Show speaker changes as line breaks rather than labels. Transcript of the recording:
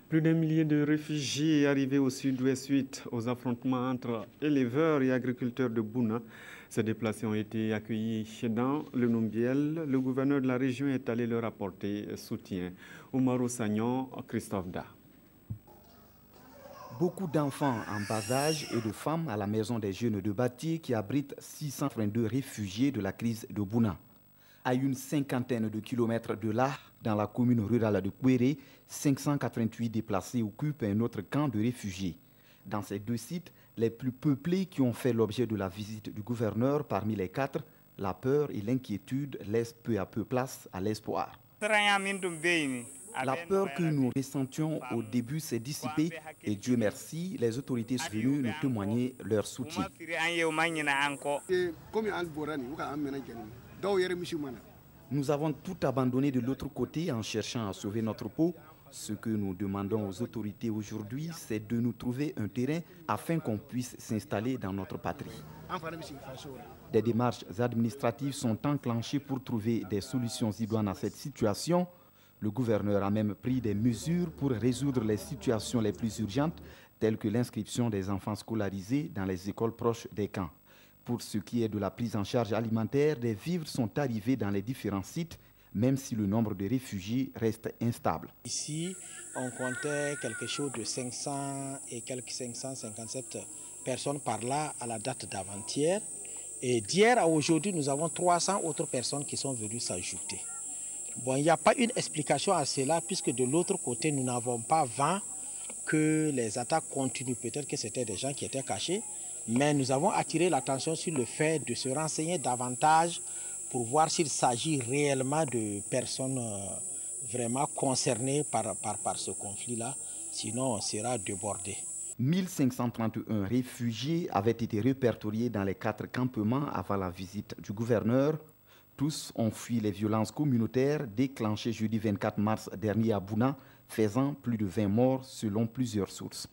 Plus d'un millier de réfugiés arrivés au sud-ouest suite aux affrontements entre éleveurs et agriculteurs de Bouna. Ces déplacés ont été accueillis dans le Numbiel. Le gouverneur de la région est allé leur apporter soutien. Oumarou Sagnon, Christophe Da.
Beaucoup d'enfants en bas âge et de femmes à la maison des jeunes de Bati qui abrite 632 réfugiés de la crise de Bouna. À une cinquantaine de kilomètres de là, dans la commune rurale de Kouéré, 588 déplacés occupent un autre camp de réfugiés. Dans ces deux sites, les plus peuplés qui ont fait l'objet de la visite du gouverneur parmi les quatre, la peur et l'inquiétude laissent peu à peu place à l'espoir. La peur que nous ressentions au début s'est dissipée et Dieu merci, les autorités sont venues nous témoigner leur soutien. Nous avons tout abandonné de l'autre côté en cherchant à sauver notre peau. Ce que nous demandons aux autorités aujourd'hui, c'est de nous trouver un terrain afin qu'on puisse s'installer dans notre patrie. Des démarches administratives sont enclenchées pour trouver des solutions idoines à cette situation. Le gouverneur a même pris des mesures pour résoudre les situations les plus urgentes, telles que l'inscription des enfants scolarisés dans les écoles proches des camps. Pour ce qui est de la prise en charge alimentaire, des vivres sont arrivés dans les différents sites, même si le nombre de réfugiés reste instable.
Ici, on comptait quelque chose de 500 et quelques 557 personnes par là à la date d'avant-hier. Et d'hier à aujourd'hui, nous avons 300 autres personnes qui sont venues s'ajouter. Bon, il n'y a pas une explication à cela, puisque de l'autre côté, nous n'avons pas vent que les attaques continuent. Peut-être que c'était des gens qui étaient cachés, mais nous avons attiré l'attention sur le fait de se renseigner davantage pour voir s'il s'agit réellement de personnes vraiment concernées par ce conflit-là. Sinon, on sera débordé.
1531 réfugiés avaient été répertoriés dans les 4 campements avant la visite du gouverneur. Tous ont fui les violences communautaires déclenchées jeudi 24 mars dernier à Bouna, faisant plus de 20 morts selon plusieurs sources.